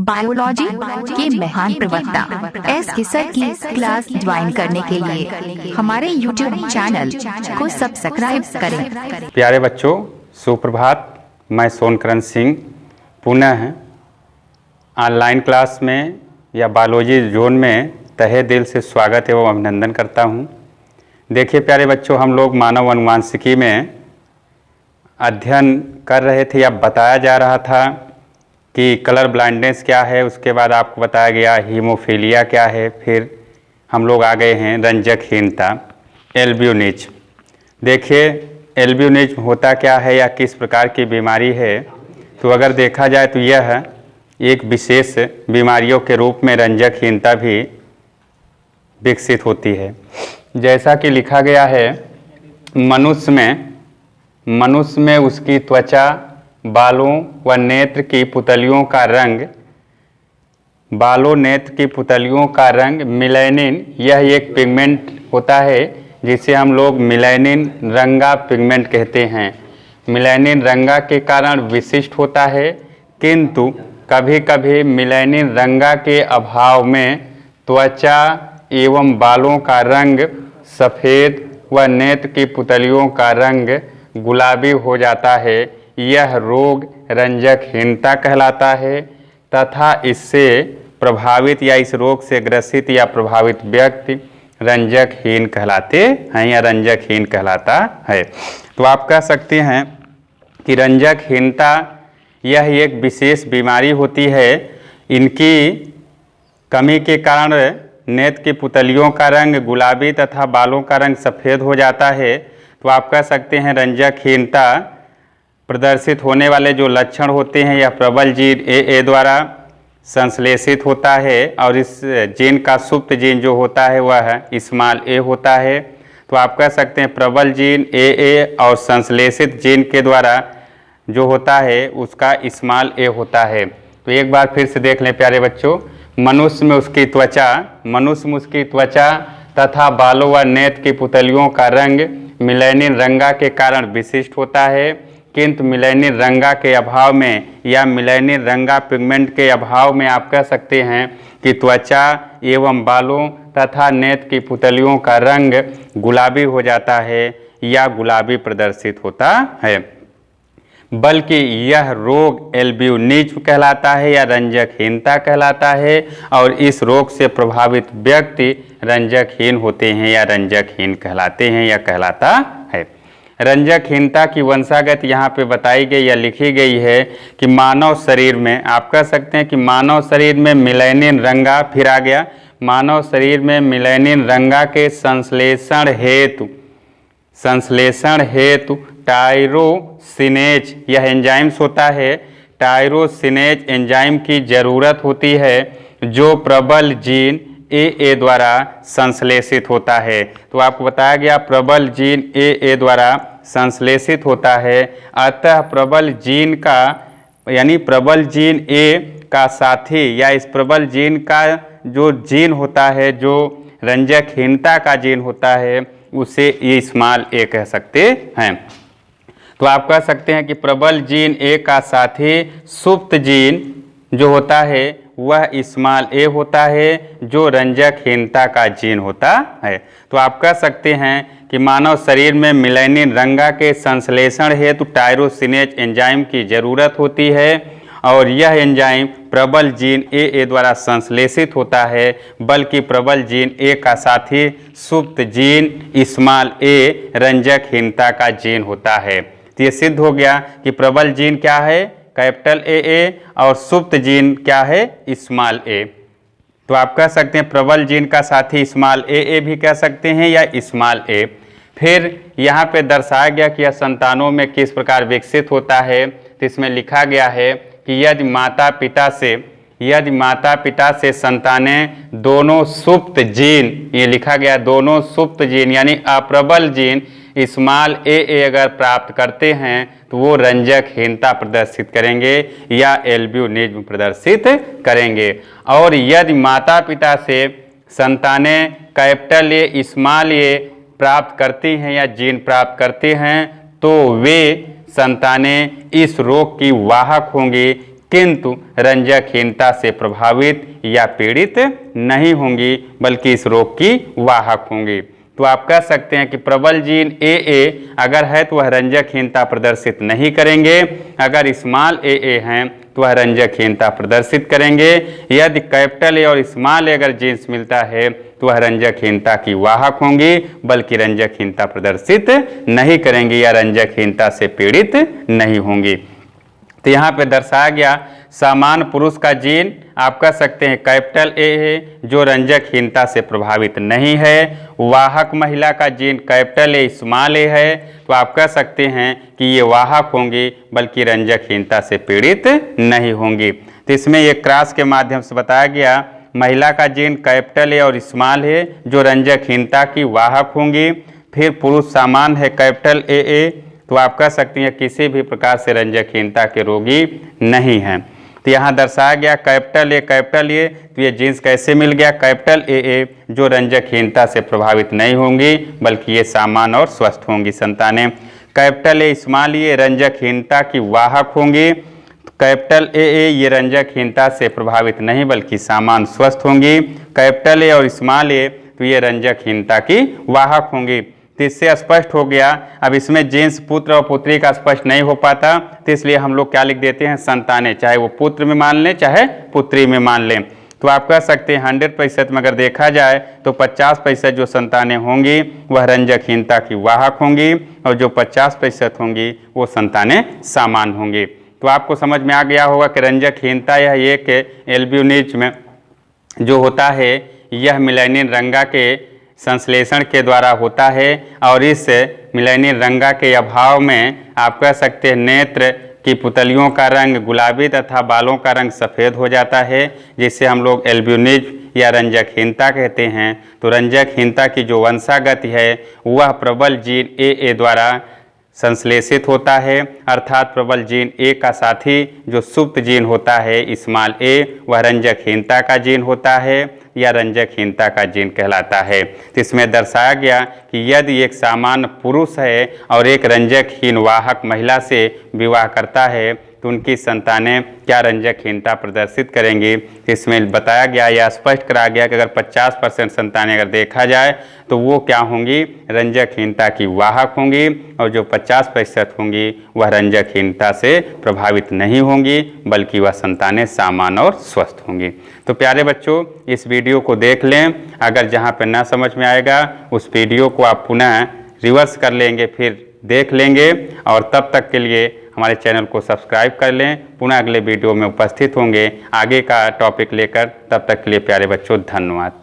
Biology के महान प्रवक्ता एस के सर की क्लास ज्वाइन करने के लिए हमारे यूट्यूब चैनल को सब्सक्राइब करें। प्यारे बच्चों, सुप्रभात। मैं सोनकरण सिंह पुनः ऑनलाइन क्लास में या बायोलॉजी जोन में तहे दिल से स्वागत एवं अभिनंदन करता हूं। देखिए प्यारे बच्चों, हम लोग मानव अनुवांशिकी में अध्ययन कर रहे थे या बताया जा रहा था कि कलर ब्लाइंडनेस क्या है, उसके बाद आपको बताया गया हीमोफीलिया क्या है, फिर हम लोग आ गए हैं रंजकहीनता, एल्ब्यूनिज्म। देखिए एल्ब्यूनिज्म होता क्या है या किस प्रकार की बीमारी है, तो अगर देखा जाए तो यह एक विशेष बीमारियों के रूप में रंजकहीनता भी विकसित होती है। जैसा कि लिखा गया है, मनुष्य में उसकी त्वचा, बालों व नेत्र की पुतलियों का रंग मिलेनिन, यह एक पिगमेंट होता है जिसे हम लोग मिलेनिन रंगा पिगमेंट कहते हैं। मिलेनिन रंगा के कारण विशिष्ट होता है, किंतु कभी कभी मिलेनिन रंगा के अभाव में त्वचा एवं बालों का रंग सफ़ेद व नेत्र की पुतलियों का रंग गुलाबी हो जाता है। यह रोग रंजकहीनता कहलाता है तथा इससे प्रभावित या इस रोग से ग्रसित या प्रभावित व्यक्ति रंजकहीन कहलाते हैं या रंजकहीन कहलाता है। तो आप कह सकते हैं कि रंजकहीनता यह एक विशेष बीमारी होती है। इनकी कमी के कारण नेत्र की पुतलियों का रंग गुलाबी तथा बालों का रंग सफ़ेद हो जाता है। तो आप कह सकते हैं रंजकहीनता प्रदर्शित होने वाले जो लक्षण होते हैं, यह प्रबल जीन ए द्वारा संश्लेषित होता है और इस जीन का सुप्त जीन जो होता है वह स्मॉल ए होता है। तो आप कह सकते हैं प्रबल जीन ए और संश्लेषित जीन के द्वारा जो होता है उसका स्मॉल ए होता है। तो एक बार फिर से देख लें प्यारे बच्चों, मनुष्य में उसकी त्वचा तथा बालों व नेत्र की पुतलियों का रंग मिलेनिन रंगा के कारण विशिष्ट होता है, किंतु मिलेनिन रंगा के अभाव में या मिलेनिन रंगा पिगमेंट के अभाव में आप कह सकते हैं कि त्वचा एवं बालों तथा नेत्र की पुतलियों का रंग गुलाबी हो जाता है या गुलाबी प्रदर्शित होता है। बल्कि यह रोग एल्ब्यूनिज्म कहलाता है या रंजकहीनता कहलाता है और इस रोग से प्रभावित व्यक्ति रंजकहीन होते हैं या रंजकहीन कहलाते हैं या कहलाता है। रंजकहीनता की वंशागत यहाँ पे बताई गई या लिखी गई है कि मानव शरीर में, आप कह सकते हैं कि मानव शरीर में मिलेनिन रंगा, फिर आ गया मानव शरीर में मिलेनिन रंगा के संश्लेषण हेतु टायरोसिनेज यह एंजाइम्स होता है, टायरोसिनेज एंजाइम की जरूरत होती है जो प्रबल जीन ए द्वारा संश्लेषित होता है। तो आपको बताया गया प्रबल जीन ए द्वारा संश्लेषित होता है। अतः प्रबल जीन का यानी प्रबल जीन ए का साथी या इस प्रबल जीन का जो जीन होता है, जो रंजकहीनता का जीन होता है, उसे ये स्मॉल ए कह सकते हैं। तो आप कह सकते हैं कि प्रबल जीन ए का साथी सुप्त जीन जो होता है वह स्मॉल ए होता है, जो रंजकहीनता का जीन होता है। तो आप कह सकते हैं कि मानव शरीर में मिलेनिन रंगा के संश्लेषण हेतु टायरोसिनेज एंजाइम की जरूरत होती है और यह एंजाइम प्रबल जीन ए द्वारा संश्लेषित होता है, बल्कि प्रबल जीन ए का साथी सुप्त जीन स्मॉल ए रंजकहीनता का जीन होता है। तो ये सिद्ध हो गया कि प्रबल जीन क्या है, कैपिटल ए और सुप्त जीन क्या है, स्मॉल ए। तो आप कह सकते हैं प्रबल जीन का साथी स्मॉल ए भी कह सकते हैं या स्मॉल ए। फिर यहाँ पे दर्शाया गया कि यह संतानों में किस प्रकार विकसित होता है। तो इसमें लिखा गया है कि यदि माता पिता से संतानें दोनों सुप्त जीन, ये लिखा गया दोनों सुप्त जीन यानी अप्रबल जीन स्मॉल ए अगर प्राप्त करते हैं तो वो रंजकहीनता प्रदर्शित करेंगे या एल्ब्यूनिज्म प्रदर्शित करेंगे। और यदि माता पिता से संतानें कैपिटल ए स्मॉल ए प्राप्त करती हैं या जीन प्राप्त करते हैं तो वे संतानें इस रोग की वाहक होंगी, किंतु रंजकहीनता से प्रभावित या पीड़ित नहीं होंगी, बल्कि इस रोग की वाहक होंगी। तो आप कह सकते हैं कि प्रबल जीन AA अगर है तो वह रंजकहीनता प्रदर्शित नहीं करेंगे, अगर स्मॉल AA हैं तो वह रंजकहीनता प्रदर्शित करेंगे। यदि कैपिटल A और स्मॉल A अगर जीन्स मिलता है तो वह रंजकहीनता की वाहक होंगी, बल्कि रंजकहीनता प्रदर्शित नहीं करेंगी या रंजकहीनता से पीड़ित नहीं होंगी। तो यहाँ पे दर्शाया गया सामान्य पुरुष का जीन आप कह सकते हैं कैपिटल A है जो रंजकहीनता से प्रभावित नहीं है। वाहक महिला का gene capital A small A है तो आप कह सकते हैं कि ये वाहक होंगी, बल्कि रंजकहीनता से पीड़ित नहीं होंगी। तो इसमें एक क्रॉस के माध्यम से बताया गया महिला का जीन कैपिटल A और स्मॉल A जो रंजकहीनता की वाहक होंगी। फिर पुरुष सामान्य है कैपिटल AA तो आप कह सकते हैं किसी भी प्रकार से रंजकहीनता के रोगी नहीं हैं। तो यहाँ दर्शाया गया कैपिटल A तो ये जीन्स कैसे मिल गया कैपिटल AA जो रंजकहीनता से प्रभावित नहीं होंगी, बल्कि ये सामान्य और स्वस्थ होंगी संतानें। कैपिटल A स्मॉल A रंजकहीनता की वाहक होंगी। कैपिटल AA ये रंजकहीनता से प्रभावित नहीं बल्कि सामान्य स्वस्थ होंगी। कैपिटल A और स्मॉल A तो ये रंजकहीनता की वाहक होंगी। तो इससे स्पष्ट हो गया। अब इसमें जीन्स पुत्र और पुत्री का स्पष्ट नहीं हो पाता, तो इसलिए हम लोग क्या लिख देते हैं संतानें, चाहे वो पुत्र में मान लें चाहे पुत्री में मान लें। तो आप कह सकते हैं 100% में अगर देखा जाए तो 50% जो संतानें होंगी वह रंजकहीनता की वाहक होंगी और जो 50% होंगी वो संतानें सामान्य होंगी। तो आपको समझ में आ गया होगा कि रंजकहीनता यह एक एल्ब्यूनिज्म जो होता है यह मिलेनिन रंगा के संश्लेषण के द्वारा होता है और इस मिलेनिन रंगा के अभाव में आप कह सकते हैं नेत्र की पुतलियों का रंग गुलाबी तथा बालों का रंग सफ़ेद हो जाता है, जिसे हम लोग एल्ब्यूनिज्म या रंजकहीनता कहते हैं। तो रंजकहीनता की जो वंशागति है वह प्रबल जीन AA द्वारा संश्लेषित होता है, अर्थात प्रबल जीन A का साथी जो सुप्त जीन होता है स्मॉल A वह रंजकहीनता का जीन होता है या रंजकहीनता का जीन कहलाता है। तो इसमें दर्शाया गया कि यदि एक सामान्य पुरुष है और एक रंजकहीन वाहक महिला से विवाह करता है तो उनकी संतानें क्या रंजकहीनता प्रदर्शित करेंगी। इसमें बताया गया या स्पष्ट करा गया कि अगर 50% संतानें अगर देखा जाए तो वो क्या होंगी रंजकहीनता की वाहक होंगी और जो 50% होंगी वह रंजकहीनता से प्रभावित नहीं होंगी, बल्कि वह संतानें सामान्य और स्वस्थ होंगी। तो प्यारे बच्चों इस वीडियो को देख लें, अगर जहाँ पर ना समझ में आएगा उस वीडियो को आप पुनः रिवर्स कर लेंगे, फिर देख लेंगे और तब तक के लिए हमारे चैनल को सब्सक्राइब कर लें। पुनः अगले वीडियो में उपस्थित होंगे आगे का टॉपिक लेकर, तब तक के लिए प्यारे बच्चों धन्यवाद।